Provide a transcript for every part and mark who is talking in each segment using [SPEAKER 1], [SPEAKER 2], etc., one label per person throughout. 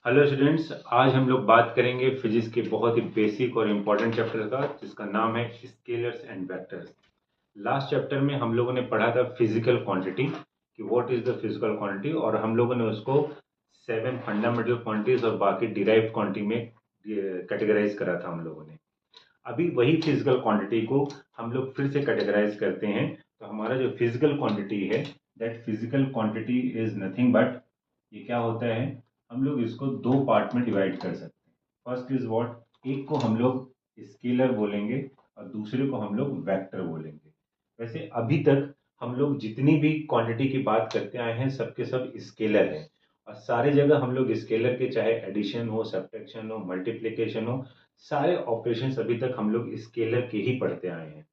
[SPEAKER 1] Hello students, आज हम लोग बात करेंगे फिजिक्स के बहुत ही बेसिक और इम्पोर्टेंट चैप्टर का, जिसका नाम है scalars and vectors. Last chapter में हम लोगों ने पढ़ा था फिजिकल क्वांटिटी कि what is the physical quantity, और हम लोगों ने उसको 7 फंडामेंटल क्वांटिटीज और बाकी डिराइव्ड क्वांटिटी में कैटेगराइज करा था हम लोगों ने। अभी वही फिजिकल क्वांटिटी को हम लोग फिर से कैटेगराइज करते हैं। तो हमारा जो फिजिकल क्वांटिटी है, that physical quantity is nothing but, ये क्या होता है, हम लोग इसको दो पार्ट में डिवाइड कर सकते हैं। फर्स्ट इज व्हाट, एक को हम लोग स्केलर बोलेंगे और दूसरे को हम लोग वेक्टर बोलेंगे। वैसे अभी तक हम लोग जितनी भी क्वांटिटी की बात करते आए हैं, सबके सब स्केलर है। और सारे जगह हम लोग स्केलर के, चाहे एडिशन हो, सब्ट्रैक्शन हो, मल्टीप्लिकेशन हो, सारे ऑपरेशंस अभी तक हम लोग स्केलर के ही पढ़ते आए हैं।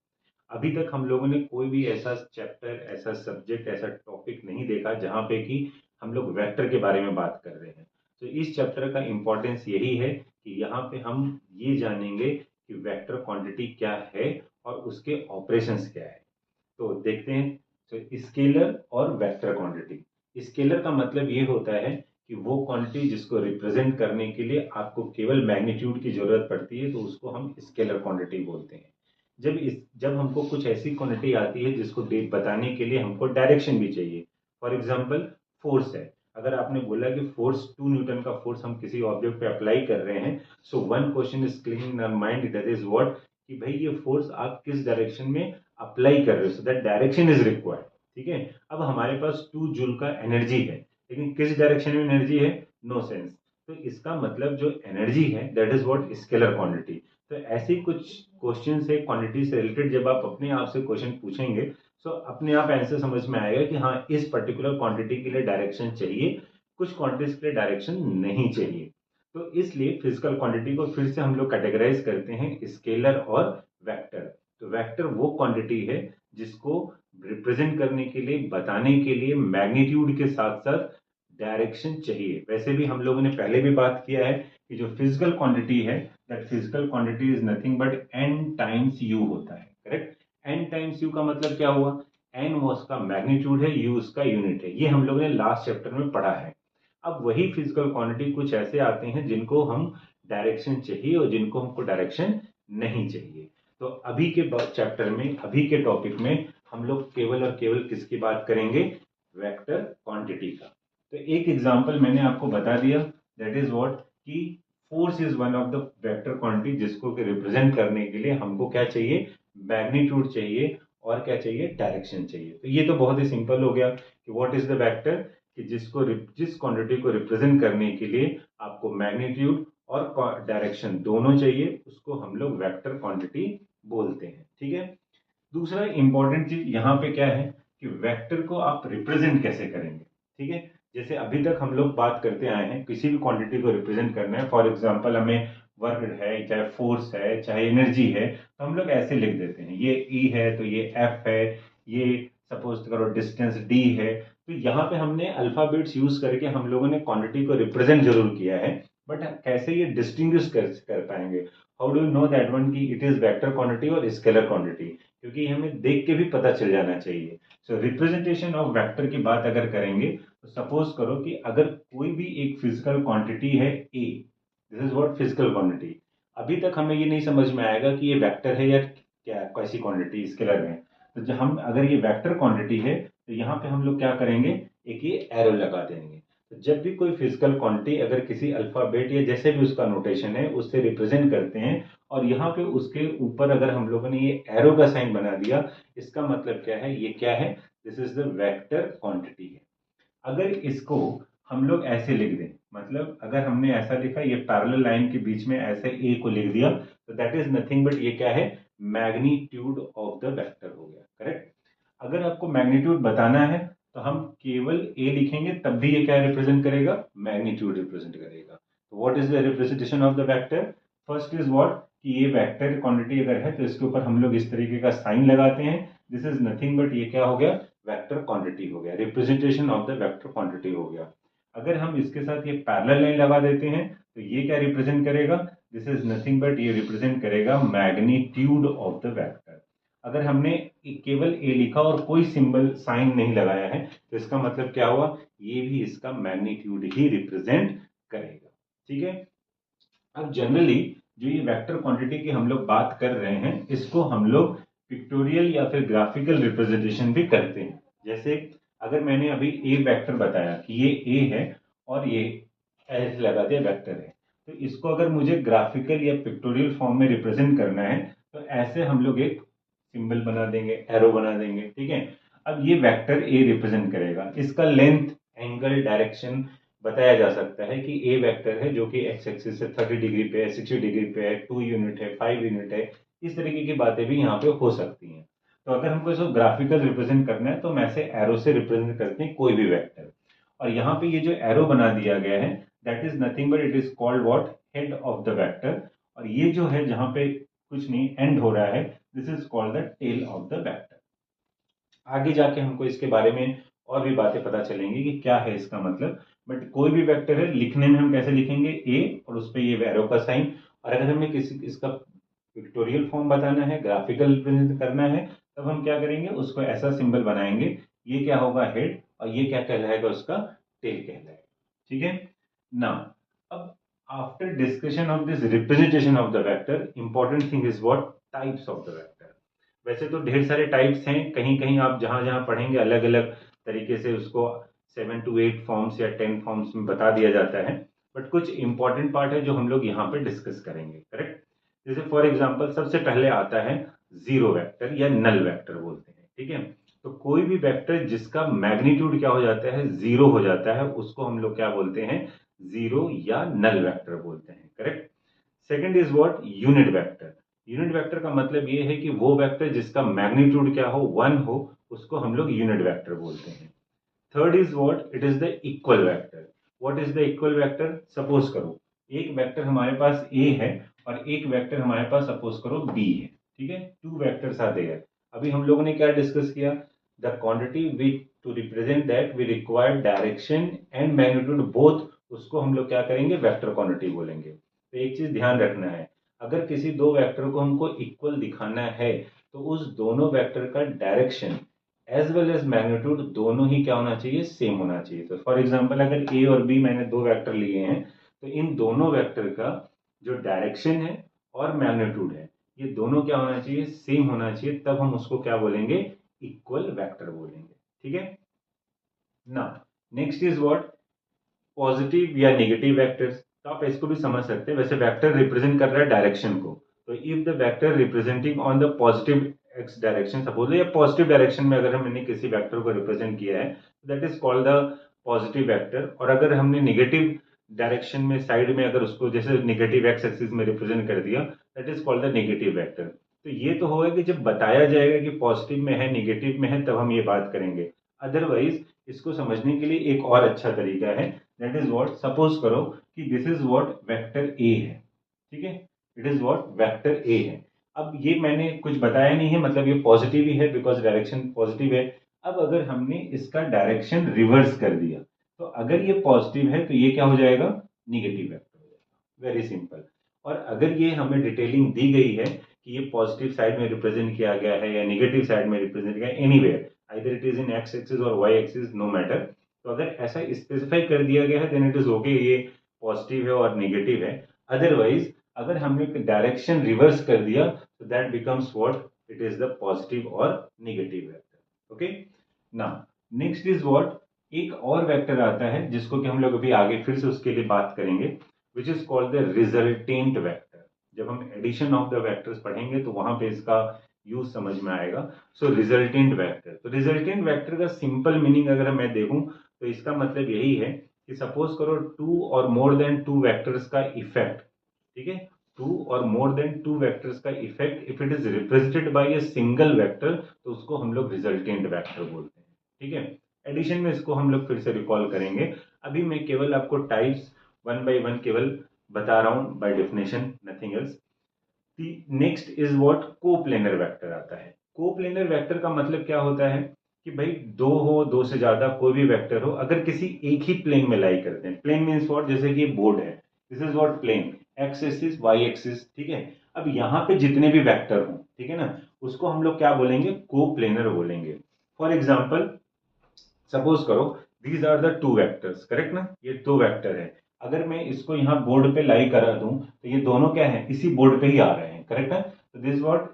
[SPEAKER 1] अभी तक हम लोगों ने कोई भी ऐसा चैप्टर, ऐसा सब्जेक्ट, ऐसा टॉपिक नहीं देखा जहाँ पे कि हम लोग वेक्टर के बारे में बात कर रहे हैं। तो इस चैप्टर का इम्पोर्टेंस यही है कि यहाँ पे हम ये जानेंगे कि वेक्टर क्वांटिटी क्या है और उसके ऑपरेशंस क्या है। तो देखते हैं। तो स्केलर और वेक्टर क्वांटिटी, स्केलर का मतलब ये होता है कि वो क्वांटिटी जिसको रिप्रेजेंट करने के लिए आपको केवल मैग्नीट्यूड की जरूरत पड़ती है, तो उसको हम स्केलर क्वांटिटी बोलते हैं। जब हमको कुछ ऐसी क्वांटिटी आती है जिसको बताने के लिए हमको डायरेक्शन भी चाहिए। फॉर एग्जाम्पल, फोर्स है। अगर आपने बोला कि फोर्स 2 न्यूटन का फोर्स हम किसी ऑब्जेक्ट पे अप्लाई कर रहे हैं, so one question is clicking in our mind, that is what, कि भाई ये फोर्स आप किस डायरेक्शन में अप्लाई कर रहे हो, so that direction is required. ठीक है। अब हमारे पास 2 जूल का एनर्जी है, लेकिन किस डायरेक्शन में एनर्जी है, नो सेंस। तो इसका मतलब जो एनर्जी है, that is what, scalar quantity. तो ऐसी कुछ क्वेश्चन से, क्वांटिटी से रिलेटेड जब आप अपने आप से क्वेश्चन पूछेंगे, तो अपने आप आंसर समझ में आएगा कि हाँ, इस पर्टिकुलर क्वांटिटी के लिए डायरेक्शन चाहिए, कुछ क्वांटिटीज के लिए डायरेक्शन नहीं चाहिए। तो इसलिए फिजिकल क्वांटिटी को फिर से हम लोग कैटेगराइज करते हैं स्केलर और वेक्टर। तो वेक्टर वो क्वांटिटी है जिसको रिप्रेजेंट करने के लिए, बताने के लिए मैग्नीट्यूड के साथ साथ डायरेक्शन चाहिए। वैसे भी हम लोगों ने पहले भी बात किया है कि जो फिजिकल क्वांटिटी है, that physical quantity is nothing but n times u होता है। करेक्ट। n टाइम्स u का मतलब क्या हुआ, n वो उसका मैग्नीट्यूड है, u उसका यूनिट है। ये हम लोगों ने लास्ट चैप्टर में पढ़ा है। अब वही फिजिकल क्वांटिटी कुछ ऐसे आते हैं जिनको हम डायरेक्शन चाहिए और जिनको हमको डायरेक्शन नहीं चाहिए। तो अभी के चैप्टर में, अभी के टॉपिक में हम लोग केवल और केवल किसकी बात करेंगे, वेक्टर क्वांटिटी का। तो एक एग्जांपल मैंने आपको बता दिया, दैट इज व्हाट, कि force is one of the vector quantity जिसको कि रिप्रेजेंट करने के लिए हमको क्या चाहिए, मैग्नीट्यूड चाहिए और क्या चाहिए, डायरेक्शन चाहिए। तो ये तो बहुत ही सिंपल हो गया कि व्हाट इज द वेक्टर, कि जिस क्वांटिटी को रिप्रेजेंट करने के लिए आपको मैग्नीट्यूड और डायरेक्शन दोनों चाहिए, उसको हम लोग वेक्टर क्वांटिटी बोलते हैं। ठीक है। दूसरा इंपॉर्टेंट चीज यहाँ पे क्या है कि वेक्टर को आप रिप्रेजेंट कैसे करेंगे। ठीक है। जैसे अभी तक हम लोग बात करते आए हैं, किसी भी क्वांटिटी को रिप्रेजेंट करना है, फॉर एग्जांपल हमें वर्क है, चाहे फोर्स है, चाहे एनर्जी है, तो हम लोग ऐसे लिख देते हैं, ये E है तो ये F है, ये सपोज करो डिस्टेंस D है। तो यहाँ पे हमने अल्फाबेट्स यूज करके हम लोगों ने क्वांटिटी को रिप्रेजेंट जरूर किया है, बट कैसे ये डिस्टिंग्विश कर पाएंगे, how do you know that one की इट इज वेक्टर क्वांटिटी और स्केलर क्वांटिटी, क्योंकि हमें देख के भी पता चल जाना चाहिए। सो रिप्रेजेंटेशन ऑफ वेक्टर की बात अगर करेंगे, तो सपोज करो कि अगर कोई भी एक फिजिकल क्वांटिटी है a, this is what physical quantity. अभी तक हमें ये नहीं समझ में आएगा कि ये वेक्टर है या क्या, कैसी क्वांटिटी स्केलर में। तो जब हम, अगर ये वेक्टर क्वांटिटी है, तो यहाँ पे हम लोग क्या करेंगे, एक ये एरो लगा देंगे। तो जब भी कोई फिजिकल क्वांटिटी अगर किसी अल्फाबेट या जैसे भी उसका नोटेशन है उससे रिप्रेजेंट करते हैं, और यहाँ पे उसके ऊपर अगर हम लोगों ने ये एरो का साइन बना दिया, इसका मतलब क्या है, ये क्या है, this is the vector quantity है। अगर इसको हम लोग ऐसे लिख दें, मतलब अगर हमने ऐसा लिखा, ये पैरेलल लाइन के बीच में ऐसे ए को लिख दिया, तो दैट इज नथिंग बट ये क्या है, मैग्नीट्यूड ऑफ द वेक्टर हो गया। करेक्ट। अगर आपको मैग्नीट्यूड बताना है, तो हम केवल ए लिखेंगे, तब भी ये क्या रिप्रेजेंट करेगा, मैग्नीट्यूड रिप्रेजेंट करेगा। तो what is the representation of the vector, first is what, कि ये वेक्टर क्वांटिटी अगर है तो इसके ऊपर हम लोग इस तरीके का साइन लगाते हैं, दिस इज नथिंग बट ये क्या हो गया, वेक्टर क्वांटिटी हो गया, representation of the vector quantity हो गया। अगर हम इसके साथ ये पैरेलल लाइन लगा देते हैं, तो ये क्या रिप्रेजेंट करेगा, दिस इज नथिंग बट ये रिप्रेजेंट करेगा मैग्नीट्यूड ऑफ द वेक्टर। अगर हमने केवल ए लिखा और कोई सिंबल साइन नहीं लगाया है, तो इसका मतलब क्या हुआ, ये भी इसका मैग्नीट्यूड ही रिप्रेजेंट करेगा। ठीक है। अब जनरली जो ये वेक्टर क्वांटिटी की हम लोग बात कर रहे हैं, इसको हम लोग पिक्टोरियल या फिर ग्राफिकल रिप्रेजेंटेशन भी करते हैं। जैसे अगर मैंने अभी ए वेक्टर बताया कि ये ए है और ये ऐसे लगा दिया वेक्टर है, तो इसको अगर मुझे ग्राफिकल या पिक्टोरियल फॉर्म में रिप्रेजेंट करना है तो ऐसे हम लोग एक सिंबल बना देंगे, एरो बना देंगे, ठीक है। अब ये वेक्टर ए रिप्रेजेंट करेगा, इसका लेंथ, एंगल, डायरेक्शन बताया जा सकता है कि ए वेक्टर है जो कि एक्स एक्सिस से 30 डिग्री पे है, 60 डिग्री पे है, 2 यूनिट है, 5 यूनिट है। इस तरीके की बातें भी यहाँ पे हो सकती हैं। तो अगर हमको इसको ग्राफिकल रिप्रेजेंट करना है तो हम ऐसे एरो से रिप्रेजेंट करते हैं कोई भी वेक्टर। और यहाँ पे ये जो एरो बना दिया गया है, that is nothing but it is called what, head of the vector. और ये जो है जहां पे कुछ नहीं एंड हो रहा है, this is called the tail of the vector. आगे जाके हमको इसके बारे में और भी बातें पता चलेंगी कि क्या है इसका मतलब। बट कोई भी वेक्टर है, लिखने में हम कैसे लिखेंगे, ए और उस पर ये एरो का साइन। और अगर हमें किसी इसका पिक्टोरियल फॉर्म बताना है, ग्राफिकल रिप्रेजेंट करना है, तब हम क्या करेंगे, उसको ऐसा सिंबल बनाएंगे। ये क्या होगा, हेड, और ये क्या कहलाएगा, उसका टेल कहलाएगा। ठीक है ना। अब after discussion of this representation of the vector, important thing is what, types of the vector. वैसे तो ढेर सारे टाइप्स हैं, कहीं कहीं आप जहां जहां पढ़ेंगे अलग अलग तरीके से उसको 7 to 8 फॉर्म्स या 10 फॉर्म्स में बता दिया जाता है। बट कुछ इंपॉर्टेंट पार्ट है जो हम लोग यहाँ पे डिस्कस करेंगे, करेक्ट। जैसे फॉर एग्जांपल सबसे पहले आता है जीरो वेक्टर या नल वेक्टर बोलते हैं, ठीक है। तो कोई भी वेक्टर जिसका मैग्नीट्यूड क्या हो जाता है, जीरो हो जाता है, उसको हम लोग क्या बोलते हैं, जीरो या नल वेक्टर बोलते हैं, correct. Second is what, unit vector. Unit vector का मतलब ये है कि वो वेक्टर जिसका मैग्नीट्यूड क्या हो, वन हो, उसको हम लोग यूनिट वेक्टर बोलते हैं। Third is what, it is the equal vector. What is the equal vector, suppose करो एक वेक्टर हमारे पास ए है और एक वेक्टर हमारे पास सपोज करो बी है, ठीक है। Two vectors are there. अभी हम लोगों ने क्या डिस्कस किया, the quantity which to represent that we require direction and magnitude both, उसको हम लोग क्या करेंगे, वेक्टर क्वांटिटी बोलेंगे। तो एक चीज ध्यान रखना है, अगर किसी दो वेक्टर को हमको इक्वल दिखाना है तो उस दोनों वेक्टर का direction as well as magnitude दोनों ही क्या होना चाहिए, सेम होना चाहिए। तो फॉर एग्जांपल अगर ए और बी मैंने दो वेक्टर लिए हैं, तो इन दोनों वेक्टर का जो डायरेक्शन है और मैग्नीट्यूड है, ये दोनों क्या होना चाहिए, सेम होना चाहिए, तब हम उसको क्या बोलेंगे, इक्वल वेक्टर बोलेंगे, ठीक है ना। नेक्स्ट इज व्हाट, पॉजिटिव या नेगेटिव वेक्टर्स। तो आप इसको भी समझ सकते हैं, वैसे वेक्टर रिप्रेजेंट कर रहा है डायरेक्शन को। तो if the vector representing on the positive x direction, suppose या पॉजिटिव डायरेक्शन में अगर हमने किसी वेक्टर को रिप्रेजेंट किया है, that is called the positive vector. और अगर हमने नेगेटिव डायरेक्शन में साइड में अगर उसको जैसे नेगेटिव एक्स एक्सिस में रिप्रेजेंट कर दिया, that is called the negative vector. तो ये तो होगा कि जब बताया जाएगा कि पॉजिटिव में है, नेगेटिव में है, तब हम ये बात करेंगे। अदरवाइज इसको समझने के लिए एक और अच्छा तरीका है, दैट इज व्हाट, सपोज करो कि this is what vector A है, ठीक है। It is what, vector A है। अब ये मैंने कुछ बताया नहीं है, मतलब ये पॉजिटिव ही है बिकॉज डायरेक्शन पॉजिटिव है। अब अगर हमने इसका डायरेक्शन रिवर्स कर दिया, तो अगर ये पॉजिटिव है तो ये क्या हो जाएगा, निगेटिव वेक्टर हो जाएगा, वेरी सिंपल। और अगर ये हमें डिटेलिंग दी गई है कि ये पॉजिटिव साइड में रिप्रेजेंट किया गया है या नेगेटिव साइड में रिप्रेजेंट किया है, anywhere either it is in x axis और वाई एक्सिस, नो मैटर। तो अगर ऐसा स्पेसिफाई कर दिया गया है देन इट इज ओके, ये पॉजिटिव है और नेगेटिव है। अदरवाइज अगर हमने डायरेक्शन रिवर्स कर दिया तो that becomes what, it is the positive और नेगेटिव वेक्टर, ओके ना। नेक्स्ट इज व्हाट, एक और वेक्टर आता है जिसको कि हम लोग अभी आगे फिर से उसके लिए बात करेंगे, which is called the resultant vector. जब हम एडिशन ऑफ द वेक्टर्स पढ़ेंगे तो वहां पे इसका यूज समझ में आएगा। सो रिजल्टेंट वेक्टर, तो रिजल्टेंट वेक्टर का सिंपल मीनिंग अगर मैं देखूं तो इसका मतलब यही है कि सपोज करो टू और मोर देन टू वेक्टर्स का इफेक्ट, ठीक है, टू और मोर देन टू वेक्टर्स का effect if it is represented bye a single vector, तो उसको हम लोग रिजल्टेंट वेक्टर बोलते हैं, ठीक है। एडिशन में इसको हम लोग फिर से रिकॉल करेंगे। अभी मैं केवल आपको टाइप्स वन बाय वन केवल बता रहा हूं, by definition nothing else. Next is what, coplanar vector आता है। कोप्लेनर वेक्टर का मतलब क्या होता है कि भाई दो हो, दो से ज्यादा कोई भी वेक्टर हो, अगर किसी एक ही प्लेन में लाई करते हैं। प्लेन मीन्स व्हाट, जैसे कि बोर्ड है, this is what plane, X axis Y axis, ठीक है। अब यहाँ पे जितने भी वेक्टर हो, ठीक है ना, उसको हम लोग क्या बोलेंगे, कोप्लेनर बोलेंगे। फॉर एग्जाम्पल सपोज करो these are the two vectors, correct ना, ये दो वेक्टर है। अगर मैं इसको यहाँ बोर्ड पे लाई करा दूं तो ये दोनों क्या है, इसी बोर्ड पे ही आ रहे हैं, करेक्ट है। तो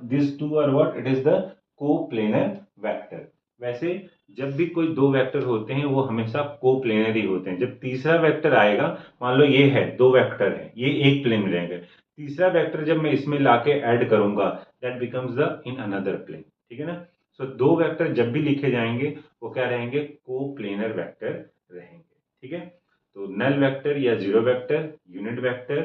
[SPEAKER 1] this two are what, it is the coplanar vector. वैसे जब भी कोई दो वेक्टर होते हैं वो हमेशा कोप्लेनर ही होते हैं। जब तीसरा वेक्टर आएगा, मान लो ये है, दो वेक्टर है, ये एक प्लेन में रहेंगे, तीसरा वेक्टर जब मैं इसमें लाके ऐड करूंगा that becomes the in another plane, ठीक है ना। सो दो वेक्टर जब भी लिखे जाएंगे वो क्या रहेंगे, कोप्लेनर वेक्टर रहेंगे, ठीक है। तो नल वेक्टर या zero vector, unit vector,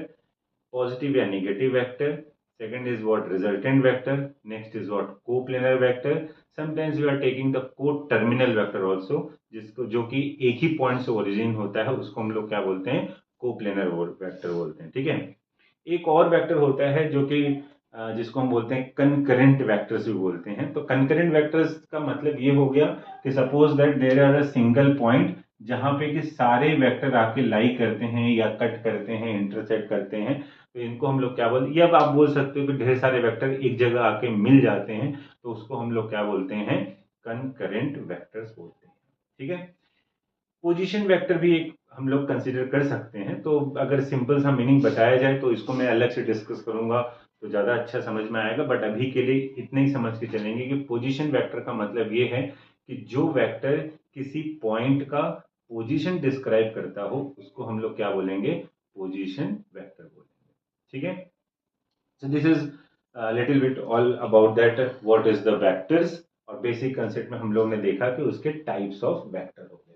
[SPEAKER 1] positive या negative vector, second is what resultant vector, next is what coplanar vector, sometimes we are taking the co-terminal vector also, जिसको जो कि एक ही पॉइंट से ओरिजिन होता है उसको हम लोग क्या बोलते हैं, कोप्लेनर वेक्टर बोलते हैं, ठीक है। एक और वेक्टर होता है जो कि जिसको हम बोलते हैं कंकरेंट वेक्टर्स भी बोलते हैं। तो कंकरेंट वेक्टर्स का मतलब ये हो गया कि suppose that there are a single point जहां पे कि सारे वेक्टर आके लाई करते हैं या कट करते हैं, इंटरसेक्ट करते हैं, तो इनको हम लोग क्या बोलते हैं, ये अब आप बोल सकते हो कि ढेर सारे वेक्टर एक जगह आके मिल जाते हैं तो उसको हम लोग क्या बोलते हैं, कंकरेंट वेक्टर्स बोलते हैं, ठीक है। पोजीशन वेक्टर भी एक हम लोग कंसीडर कर सकते हैं। तो अगर सिंपल सा मीनिंग बताया जाए तो इसको मैं अलग से डिस्कस करूंगा तो ज्यादा अच्छा समझ में आएगा, बट अभी के लिए इतना ही समझ के चलेंगे कि पोजीशन वेक्टर का मतलब ये है कि जो वेक्टर किसी पॉइंट का पोजीशन डिस्क्राइब करता हो उसको हम लोग क्या बोलेंगे, पोजीशन वेक्टर बोलेंगे, ठीक है। So this is little bit all about that what is the vectors, और बेसिक कंसेप्ट में हम लोग ने देखा कि उसके टाइप्स ऑफ वेक्टर हो गए।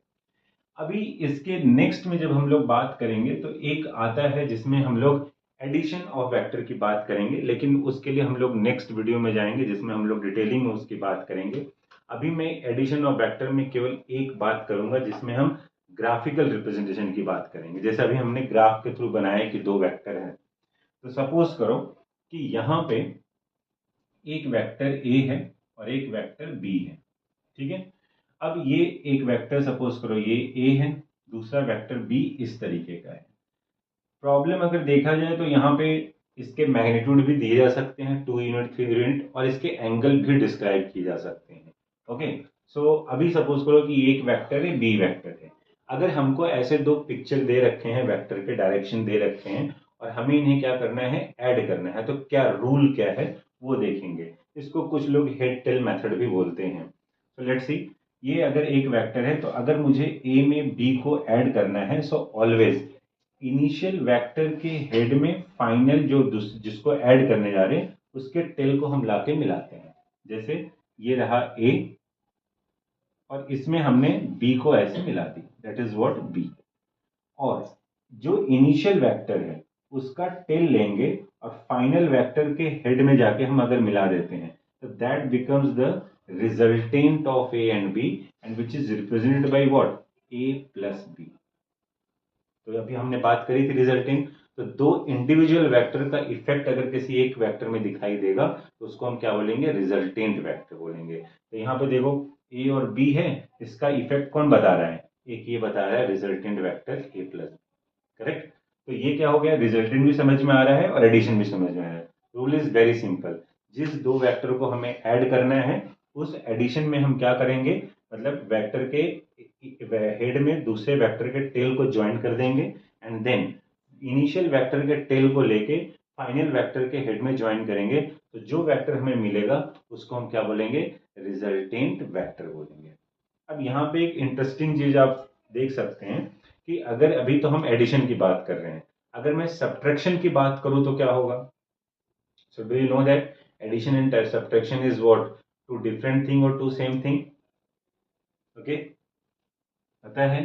[SPEAKER 1] अभी इसके नेक्स्ट में जब हम लोग बात करेंगे तो एक आता है जिसमें हम लोग एडिशन ऑफ वेक्टर की बात करेंगे, लेकिन उसके लिए हम लोग नेक्स्ट वीडियो में जाएंगे जिसमें हम लोग डिटेलिंग में उसकी बात करेंगे। अभी मैं एडिशन ऑफ वेक्टर में केवल एक बात करूंगा जिसमें हम ग्राफिकल रिप्रेजेंटेशन की बात करेंगे। जैसे अभी हमने ग्राफ के थ्रू बनाया कि दो वेक्टर हैं, तो सपोज करो कि यहाँ पे एक वेक्टर ए है और एक वेक्टर बी है, ठीक है। अब ये एक वेक्टर सपोज करो ये ए है, दूसरा वेक्टर बी इस तरीके का है। प्रॉब्लम अगर देखा जाए तो यहाँ पे इसके मैग्नीट्यूड भी दिए जा सकते हैं 2 यूनिट 3 यूनिट, और इसके एंगल भी डिस्क्राइब किए जा सकते हैं। ओके, सो अभी सपोज करो कि एक वेक्टर है, बी वेक्टर है। अगर हमको ऐसे दो पिक्चर दे रखे हैं, वेक्टर के डायरेक्शन दे रखे हैं और हमें इन्हें क्या करना है, ऐड करना है, तो क्या रूल क्या है वो देखेंगे। इसको कुछ लोग हेड टेल मेथड भी बोलते हैं। तो लेट्स सी, ये अगर एक वेक्टर है तो अगर मुझे ए में बी को ऐड करना है, सो ऑलवेज इनिशियल वेक्टर के हेड में फाइनल जो जिसको ऐड करने जा रहे हैं उसके टेल को हम लाके मिलाते हैं। जैसे ये रहा ए और इसमें हमने बी को ऐसे मिला दी, दैट इज व्हाट बी। और जो इनिशियल वेक्टर है उसका टेल लेंगे और फाइनल वेक्टर के हेड में जाके हम अगर मिला देते हैं तो that becomes the resultant of A and B, and which is represented by what, A plus B. तो अभी हमने बात करी थी रिजल्टिंग, तो दो इंडिविजुअल वेक्टर का इफेक्ट अगर किसी एक वेक्टर में दिखाई देगा तो उसको हम क्या बोलेंगे, रिजल्टेंट वेक्टर बोलेंगे। तो यहाँ पे देखो ए और बी है, इसका इफेक्ट कौन बता रहा है, एक ये बता रहा है resultant vector A plus, correct. तो ये क्या हो गया, रिजल्टेंट भी समझ में आ रहा है और एडिशन भी समझ में आ रहा है। रूल इज वेरी सिंपल, जिस दो वेक्टर को हमें ऐड करना है उस एडिशन में हम क्या करेंगे, मतलब वेक्टर के हेड में दूसरे वेक्टर के टेल को ज्वाइन कर देंगे एंड देन इनिशियल वेक्टर के टेल को लेके फाइनल वेक्टर के हेड में ज्वाइन करेंगे, तो जो वेक्टर हमें मिलेगा उसको हम क्या बोलेंगे, रिजल्टेंट वेक्टर बोलेंगे। अब यहाँ पे एक इंटरेस्टिंग चीज आप देख सकते हैं कि अगर अभी तो हम एडिशन की बात कर रहे हैं, अगर मैं सब्ट्रैक्शन की बात करूं तो क्या होगा। So do you know that addition and subtraction is what, two different thing और टू सेम थिंग, ओके, पता है।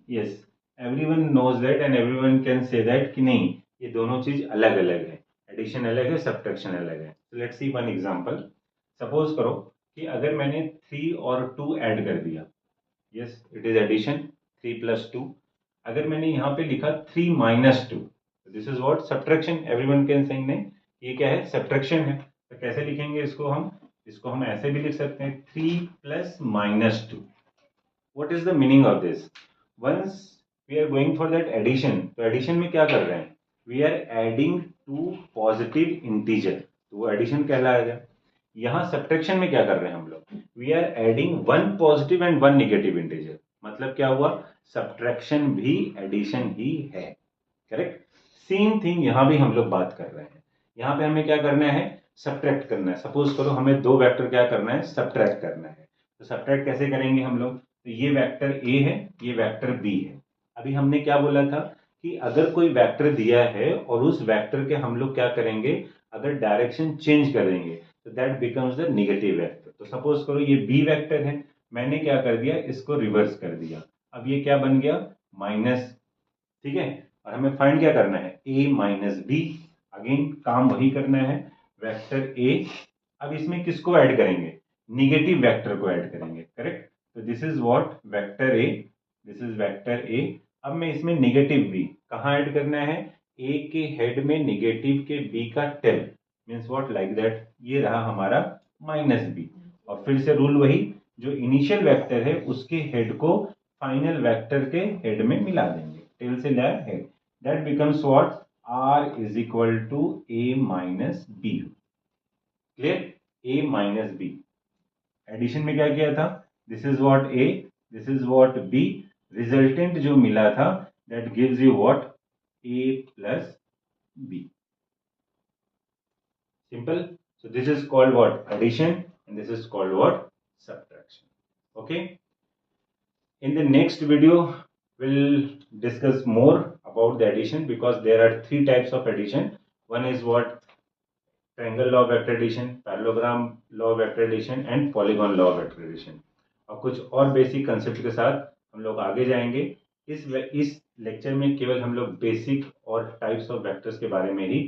[SPEAKER 1] Yes, everyone knows that and everyone can say that कि नहीं ये दोनों चीज अलग अलग है, एडिशन अलग है, सब्ट्रैक्शन अलग है। Let's see one example, suppose करो कि अगर मैंने 3 और 2 ऐड कर दिया, yes it is addition, 3 plus 2। अगर मैंने यहाँ पे लिखा 3 minus 2, this is what, subtraction. Everyone can say नहीं ये क्या है, सब्ट्रैक्शन है। तो कैसे लिखेंगे इसको हम, इसको हम ऐसे भी लिख सकते हैं 3 plus minus 2। What is the meaning of this, once we are going for that addition, तो एडिशन में क्या कर रहे हैं, we are adding two positive integer, तो वो एडिशन कहलाएगा। यहाँ सब्ट्रैक्शन में क्या कर रहे हैं हम लोग, we are adding one positive and one negative integer, मतलब क्या हुआ, सब्ट्रैक्शन भी एडिशन ही है, करेक्ट। सेम थिंग यहाँ भी हम लोग बात कर रहे हैं। यहाँ पे हमें क्या करना है, सब्ट्रैक्ट करना है। सपोज करो हमें दो वेक्टर क्या करना है, सब्ट्रैक्ट करना है। तो सब्ट्रैक्ट कैसे करेंगे हम लोग, तो ये वेक्टर ए है, ये वेक्टर बी है। अभी हमने क्या बोला था कि अगर कोई वेक्टर दिया है और उस वेक्टर के हम लोग क्या करेंगे, अगर डायरेक्शन चेंज करेंगे तो that becomes the negative vector. तो सपोज करो ये बी वेक्टर है, मैंने क्या कर दिया, इसको रिवर्स कर दिया। अब ये क्या बन गया, माइनस, ठीक है। और हमें फाइंड क्या करना है, a माइनस बी। अगेन काम वही करना है, वेक्टर a। अब इसमें किसको ऐड करेंगे, निगेटिव वेक्टर को ऐड करेंगे, करेक्ट। तो this is what vector a, this is vector a। अब मैं इसमें निगेटिव b कहाँ ऐड करना है, a के हेड में निगेटिव के b का tail, means what like that, ये रहा हमारा माइनस b। और फिर से रूल वही, जो इनिशियल वेक्टर है उसके हेड को फाइनल वेक्टर के हेड में मिला देंगे, टेल से लाया head, that becomes what, r is equal to a minus B. Clear, a minus B. Addition में क्या किया था, this is what a, this is what b, resultant जो मिला था that gives you what, a plus b। Simple. So this is called what, addition, and this is called what, subtraction. Okay. In the next video we'll discuss more about the addition, because there are three types of addition. One is what, triangle law of vector addition, parallelogram law of vector addition, and polygon law of vector addition. और कुछ और basic concept के साथ हम लोग आगे जाएंगे। इस लेक्चर में केवल हम लोग बेसिक और टाइप्स ऑफ वेक्टर्स के बारे में ही